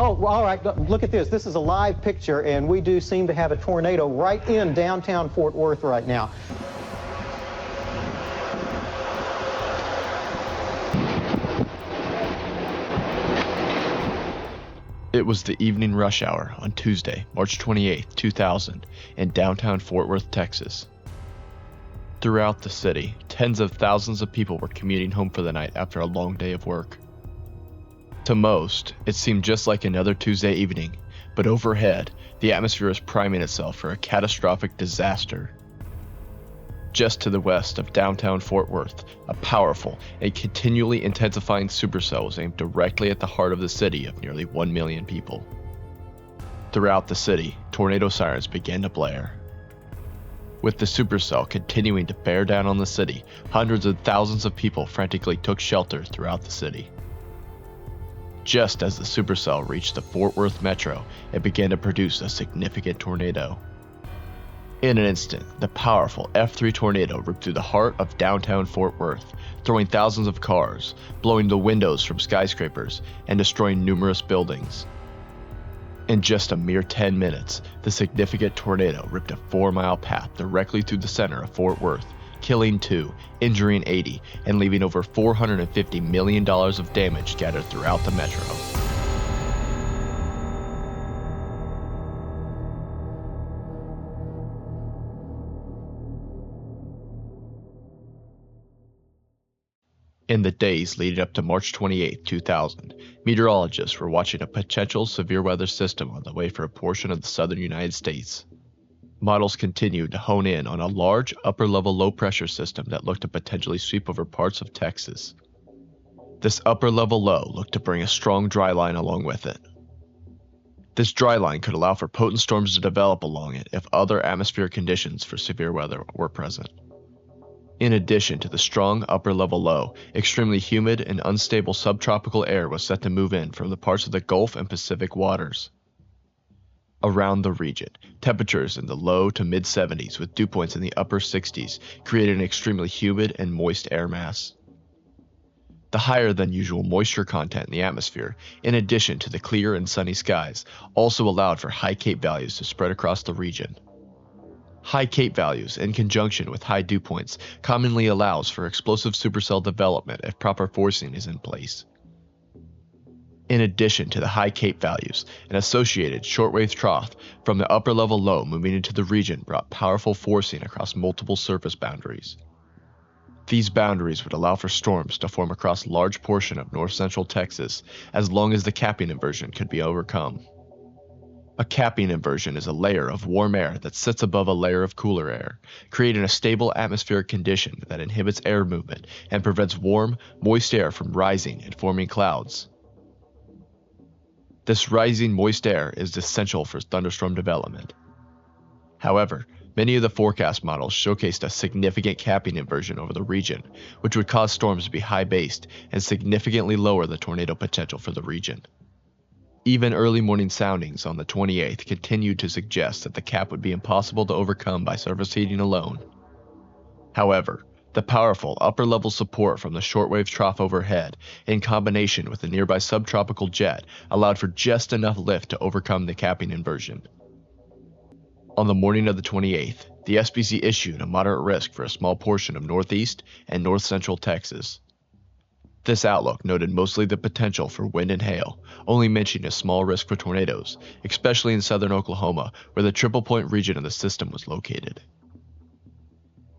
Oh, well, all right, look at this. This is a live picture, and we do seem to have a tornado right in downtown Fort Worth right now. It was the evening rush hour on Tuesday, March 28, 2000, in downtown Fort Worth, Texas. Throughout the city, tens of thousands of people were commuting home for the night after a long day of work. To most, it seemed just like another Tuesday evening, but overhead, the atmosphere was priming itself for a catastrophic disaster. Just to the west of downtown Fort Worth, a powerful and continually intensifying supercell was aimed directly at the heart of the city of nearly 1 million people. Throughout the city, tornado sirens began to blare. With the supercell continuing to bear down on the city, hundreds of thousands of people frantically took shelter throughout the city. Just as the supercell reached the Fort Worth metro, it began to produce a significant tornado. In an instant, the powerful F3 tornado ripped through the heart of downtown Fort Worth, throwing thousands of cars, blowing the windows from skyscrapers, and destroying numerous buildings. In just a mere 10 minutes, the significant tornado ripped a 4-mile path directly through the center of Fort Worth, killing 2, injuring 80, and leaving over $450 million of damage scattered throughout the metro. In the days leading up to March 28, 2000, meteorologists were watching a potential severe weather system on the way for a portion of the southern United States. Models continued to hone in on a large upper-level low-pressure system that looked to potentially sweep over parts of Texas. This upper-level low looked to bring a strong dry line along with it. This dry line could allow for potent storms to develop along it if other atmospheric conditions for severe weather were present. In addition to the strong upper-level low, extremely humid and unstable subtropical air was set to move in from the parts of the Gulf and Pacific waters. Around the region, temperatures in the low to mid-70s with dew points in the upper 60s created an extremely humid and moist air mass. The higher than usual moisture content in the atmosphere, in addition to the clear and sunny skies, also allowed for high CAPE values to spread across the region. High CAPE values, in conjunction with high dew points, commonly allows for explosive supercell development if proper forcing is in place. In addition to the high CAPE values, an associated shortwave trough from the upper-level low moving into the region brought powerful forcing across multiple surface boundaries. These boundaries would allow for storms to form across a large portion of north-central Texas as long as the capping inversion could be overcome. A capping inversion is a layer of warm air that sits above a layer of cooler air, creating a stable atmospheric condition that inhibits air movement and prevents warm, moist air from rising and forming clouds. This rising moist air is essential for thunderstorm development. However, many of the forecast models showcased a significant capping inversion over the region, which would cause storms to be high-based and significantly lower the tornado potential for the region. Even early morning soundings on the 28th continued to suggest that the cap would be impossible to overcome by surface heating alone. However, the powerful upper-level support from the shortwave trough overhead, in combination with the nearby subtropical jet, allowed for just enough lift to overcome the capping inversion. On the morning of the 28th, the SPC issued a moderate risk for a small portion of northeast and north-central Texas. This outlook noted mostly the potential for wind and hail, only mentioning a small risk for tornadoes, especially in southern Oklahoma, where the Triple Point region of the system was located.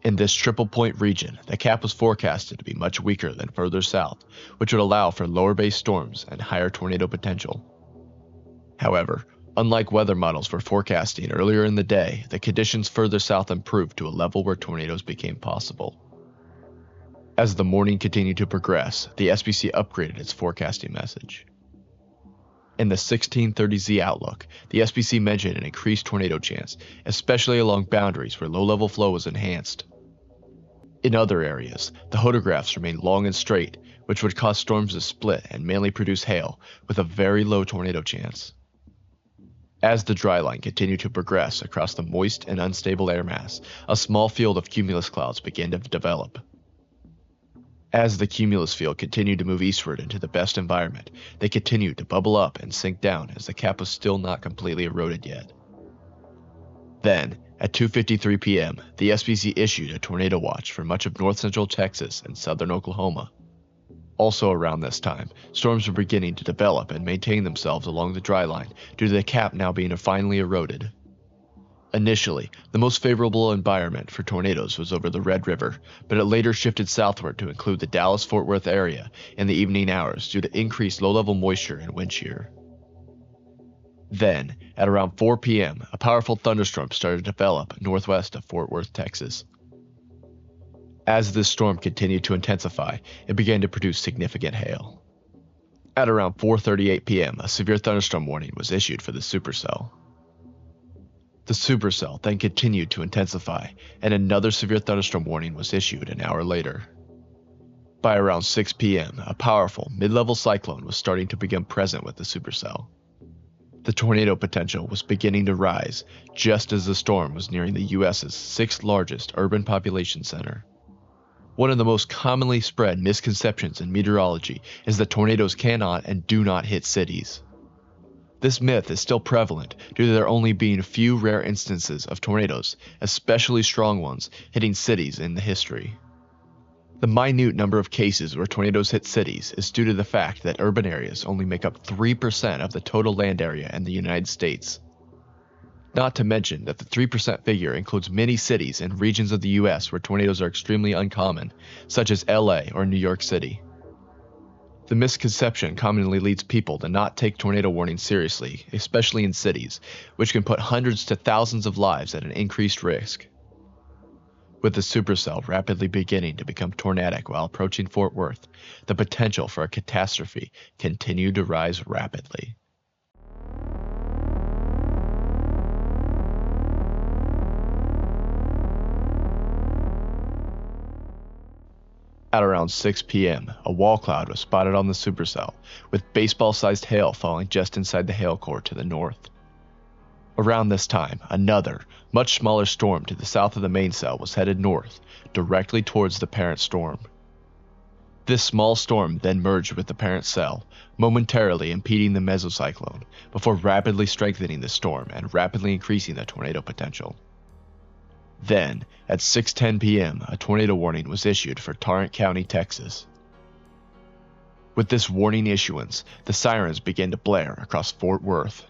In this Triple Point region, the cap was forecasted to be much weaker than further south, which would allow for lower base storms and higher tornado potential. However, unlike weather models were forecasting earlier in the day, the conditions further south improved to a level where tornadoes became possible. As the morning continued to progress, the SPC upgraded its forecasting message. In the 1630Z outlook, the SPC mentioned an increased tornado chance, especially along boundaries where low-level flow was enhanced. In other areas, the photographs remained long and straight, which would cause storms to split and mainly produce hail, with a very low tornado chance. As the dry line continued to progress across the moist and unstable air mass, a small field of cumulus clouds began to develop. As the cumulus field continued to move eastward into the best environment, they continued to bubble up and sink down as the cap was still not completely eroded yet. Then, at 2:53 p.m., the SPC issued a tornado watch for much of north-central Texas and southern Oklahoma. Also around this time, storms were beginning to develop and maintain themselves along the dry line due to the cap now being finally eroded. Initially, the most favorable environment for tornadoes was over the Red River, but it later shifted southward to include the Dallas-Fort Worth area in the evening hours due to increased low-level moisture and wind shear. Then, at around 4 p.m., a powerful thunderstorm started to develop northwest of Fort Worth, Texas. As this storm continued to intensify, it began to produce significant hail. At around 4:38 p.m., a severe thunderstorm warning was issued for the Supercell. The Supercell then continued to intensify, and another severe thunderstorm warning was issued an hour later. By around 6 p.m., a powerful, mid-level cyclone was starting to become present with the Supercell. The tornado potential was beginning to rise just as the storm was nearing the U.S.'s sixth largest urban population center. One of the most commonly spread misconceptions in meteorology is that tornadoes cannot and do not hit cities. This myth is still prevalent due to there only being a few rare instances of tornadoes, especially strong ones, hitting cities in the history. The minute number of cases where tornadoes hit cities is due to the fact that urban areas only make up 3% of the total land area in the United States. Not to mention that the 3% figure includes many cities and regions of the US where tornadoes are extremely uncommon, such as LA or New York City. The misconception commonly leads people to not take tornado warnings seriously, especially in cities, which can put hundreds to thousands of lives at an increased risk. With the supercell rapidly beginning to become tornadic while approaching Fort Worth, the potential for a catastrophe continued to rise rapidly. At around 6 p.m., a wall cloud was spotted on the supercell, with baseball-sized hail falling just inside the hail core to the north. Around this time, another, much smaller storm to the south of the main cell was headed north, directly towards the parent storm. This small storm then merged with the parent cell, momentarily impeding the mesocyclone, before rapidly strengthening the storm and rapidly increasing the tornado potential. Then, at 6:10 p.m., a tornado warning was issued for Tarrant County, Texas. With this warning issuance, the sirens began to blare across Fort Worth.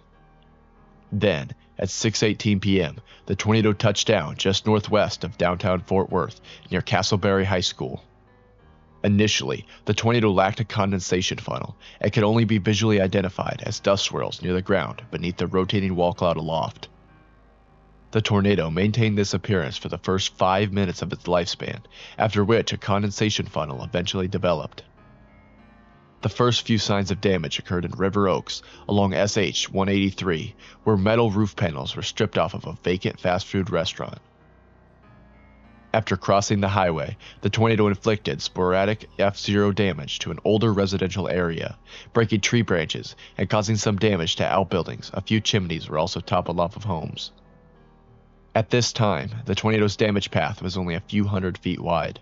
Then, at 6:18 p.m., the tornado touched down just northwest of downtown Fort Worth, near Castleberry High School. Initially, the tornado lacked a condensation funnel and could only be visually identified as dust swirls near the ground beneath the rotating wall cloud aloft. The tornado maintained this appearance for the first 5 minutes of its lifespan, after which a condensation funnel eventually developed. The first few signs of damage occurred in River Oaks along SH 183, where metal roof panels were stripped off of a vacant fast food restaurant. After crossing the highway, the tornado inflicted sporadic F0 damage to an older residential area, breaking tree branches and causing some damage to outbuildings. A few chimneys were also toppled off of homes. At this time, the tornado's damage path was only a few hundred feet wide.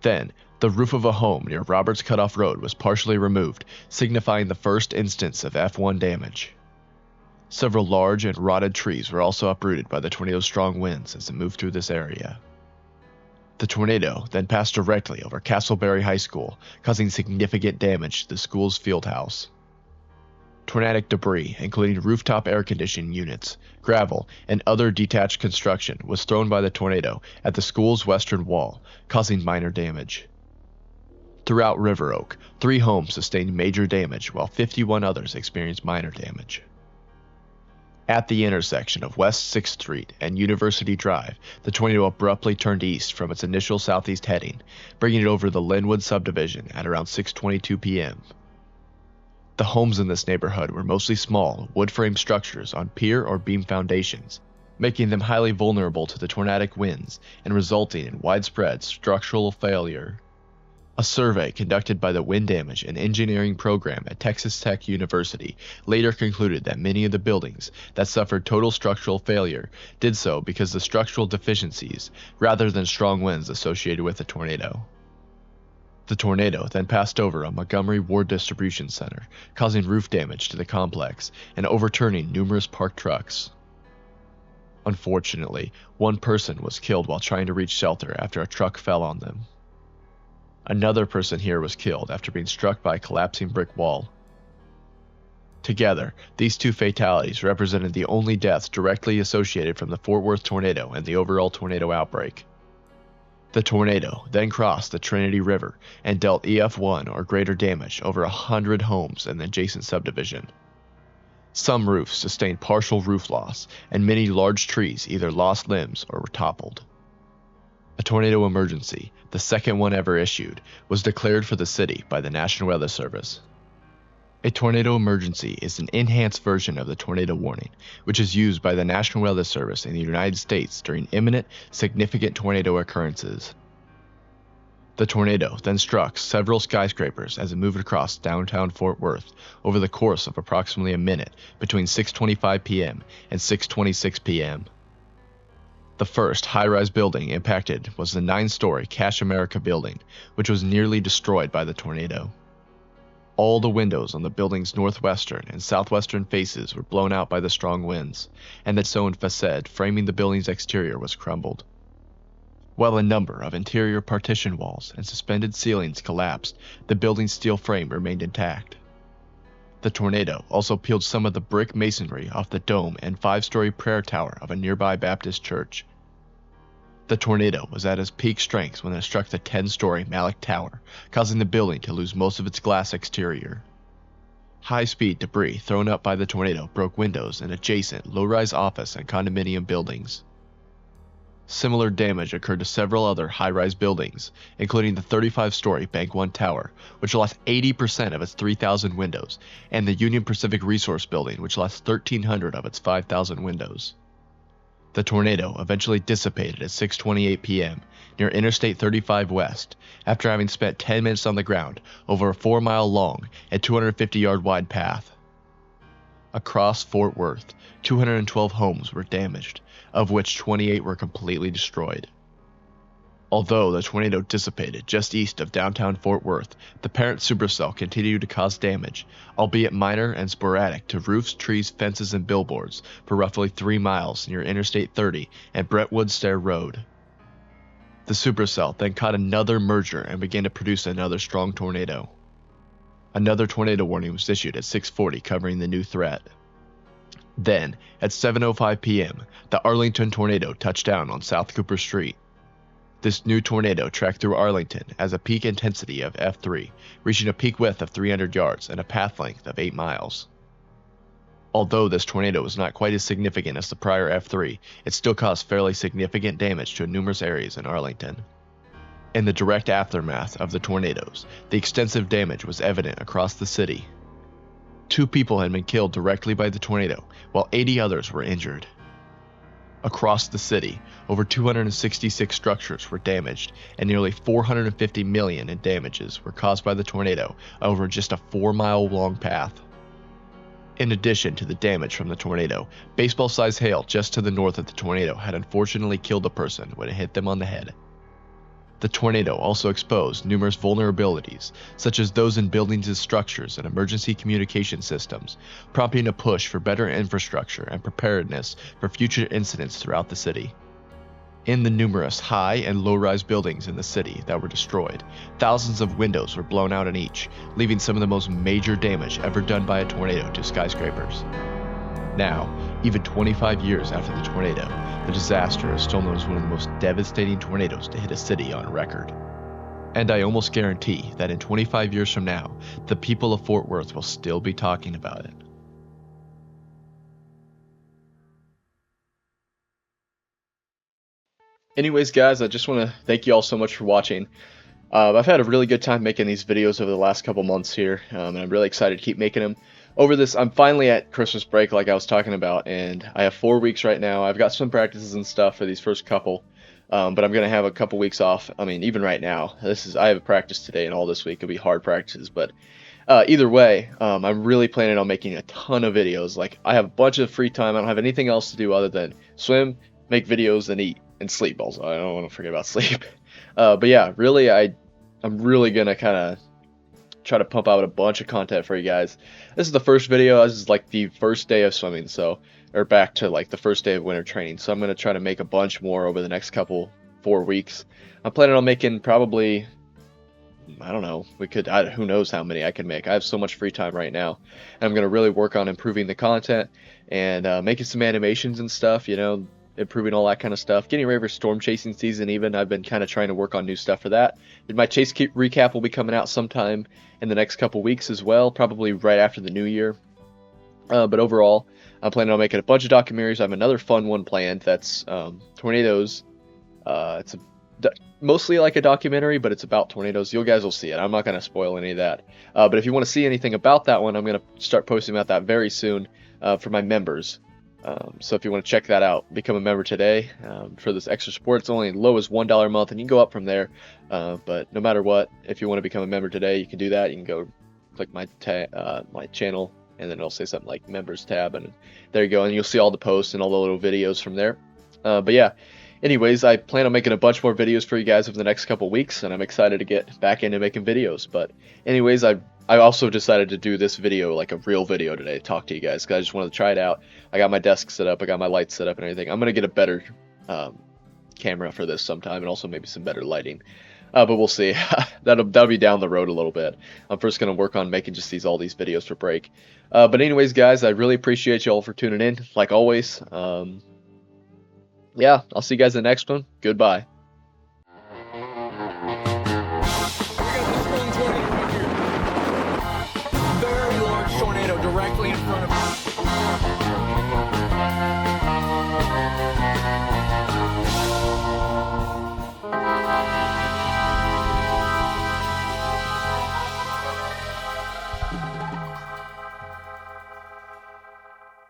Then, the roof of a home near Roberts Cutoff Road was partially removed, signifying the first instance of F1 damage. Several large and rotted trees were also uprooted by the tornado's strong winds as it moved through this area. The tornado then passed directly over Castleberry High School, causing significant damage to the school's field house. Tornadic debris, including rooftop air conditioning units, gravel, and other detached construction, was thrown by the tornado at the school's western wall, causing minor damage. Throughout River Oak, 3 homes sustained major damage, while 51 others experienced minor damage. At the intersection of West 6th Street and University Drive, the tornado abruptly turned east from its initial southeast heading, bringing it over the Linwood subdivision at around 6:22 p.m. The homes in this neighborhood were mostly small, wood-frame structures on pier or beam foundations, making them highly vulnerable to the tornadic winds and resulting in widespread structural failure. A survey conducted by the Wind Damage and Engineering program at Texas Tech University later concluded that many of the buildings that suffered total structural failure did so because of structural deficiencies rather than strong winds associated with the tornado. The tornado then passed over a Montgomery Ward distribution center, causing roof damage to the complex and overturning numerous parked trucks. Unfortunately, one person was killed while trying to reach shelter after a truck fell on them. Another person here was killed after being struck by a collapsing brick wall. Together, these two fatalities represented the only deaths directly associated from the Fort Worth tornado and the overall tornado outbreak. The tornado then crossed the Trinity River and dealt EF1 or greater damage over 100 homes in the adjacent subdivision. Some roofs sustained partial roof loss, and many large trees either lost limbs or were toppled. A tornado emergency, the second one ever issued, was declared for the city by the National Weather Service. A tornado emergency is an enhanced version of the tornado warning, which is used by the National Weather Service in the United States during imminent, significant tornado occurrences. The tornado then struck several skyscrapers as it moved across downtown Fort Worth over the course of approximately a minute between 6:25 p.m. and 6:26 p.m. The first high-rise building impacted was the 9-story Cash America building, which was nearly destroyed by the tornado. All the windows on the building's northwestern and southwestern faces were blown out by the strong winds, and the stone facade framing the building's exterior was crumbled. While a number of interior partition walls and suspended ceilings collapsed, the building's steel frame remained intact. The tornado also peeled some of the brick masonry off the dome and 5-story prayer tower of a nearby Baptist church. The tornado was at its peak strength when it struck the 10-story Malik Tower, causing the building to lose most of its glass exterior. High-speed debris thrown up by the tornado broke windows in adjacent low-rise office and condominium buildings. Similar damage occurred to several other high-rise buildings, including the 35-story Bank One Tower, which lost 80% of its 3,000 windows, and the Union Pacific Resource Building, which lost 1,300 of its 5,000 windows. The tornado eventually dissipated at 6:28 p.m. near Interstate 35 West, after having spent 10 minutes on the ground over a 4-mile-long and 250-yard-wide path. Across Fort Worth, 212 homes were damaged, of which 28 were completely destroyed. Although the tornado dissipated just east of downtown Fort Worth, the parent supercell continued to cause damage, albeit minor and sporadic, to roofs, trees, fences, and billboards for roughly 3 miles near Interstate 30 and Brentwood Stair Road. The supercell then caught another merger and began to produce another strong tornado. Another tornado warning was issued at 6:40 covering the new threat. Then, at 7:05 p.m., the Arlington tornado touched down on South Cooper Street. This new tornado tracked through Arlington as a peak intensity of F3, reaching a peak width of 300 yards and a path length of 8 miles. Although this tornado was not quite as significant as the prior F3, it still caused fairly significant damage to numerous areas in Arlington. In the direct aftermath of the tornadoes, the extensive damage was evident across the city. 2 people had been killed directly by the tornado, while 80 others were injured. Across the city, over 266 structures were damaged, and nearly $450 million in damages were caused by the tornado over just a 4-mile-long path. In addition to the damage from the tornado, baseball-sized hail just to the north of the tornado had unfortunately killed a person when it hit them on the head. The tornado also exposed numerous vulnerabilities, such as those in buildings and structures and emergency communication systems, prompting a push for better infrastructure and preparedness for future incidents throughout the city. In the numerous high and low-rise buildings in the city that were destroyed, thousands of windows were blown out in each, leaving some of the most major damage ever done by a tornado to skyscrapers. Now, even 25 years after the tornado, the disaster is still known as one of the most devastating tornadoes to hit a city on record. And I almost guarantee that in 25 years from now, the people of Fort Worth will still be talking about it. Anyways, guys, I just want to thank you all so much for watching. I've had a really good time making these videos over the last couple months here, and I'm really excited to keep making them. Over this, I'm finally at Christmas break like I was talking about, and I have 4 weeks right now. I've got some practices and stuff for these first couple, but I'm going to have a couple weeks off. I mean, even right now, I have a practice today and all this week. It'll be hard practices, but either way, I'm really planning on making a ton of videos. Like, I have a bunch of free time. I don't have anything else to do other than swim, make videos, and eat, and sleep also. I don't want to forget about sleep. But yeah, really, I'm really gonna kind of try to pump out a bunch of content for you guys. This is the first video. This is like the first day of swimming, so, or back to like the first day of winter training. So I'm gonna try to make a bunch more over the next 4 weeks. I'm planning on making probably, I don't know, who knows how many I can make. I have so much free time right now, and I'm gonna really work on improving the content and making some animations and stuff, you know, improving all that kind of stuff. Getting ready for storm chasing season even. I've been kind of trying to work on new stuff for that. My chase recap will be coming out sometime in the next couple weeks as well, probably right after the new year. But overall, I'm planning on making a bunch of documentaries. I have another fun one planned that's tornadoes. It's mostly like a documentary, but it's about tornadoes. You guys will see it. I'm not going to spoil any of that. But if you want to see anything about that one, I'm going to start posting about that very soon for my members. So if you want to check that out, become a member today for this extra support. It's only as low as $1 a month, and you can go up from there. But no matter what, if you want to become a member today, you can do that. You can go click my channel, and then it'll say something like members tab, and there you go. And you'll see all the posts and all the little videos from there. But yeah, anyways, I plan on making a bunch more videos for you guys over the next couple weeks, and I'm excited to get back into making videos. But anyways, I also decided to do this video, like a real video today, to talk to you guys, because I just wanted to try it out. I got my desk set up, I got my lights set up and everything. I'm going to get a better camera for this sometime, and also maybe some better lighting. But we'll see. that'll be down the road a little bit. I'm first going to work on making just all these videos for break. But anyways, guys, I really appreciate you all for tuning in, like always. Yeah, I'll see you guys in the next one. Goodbye.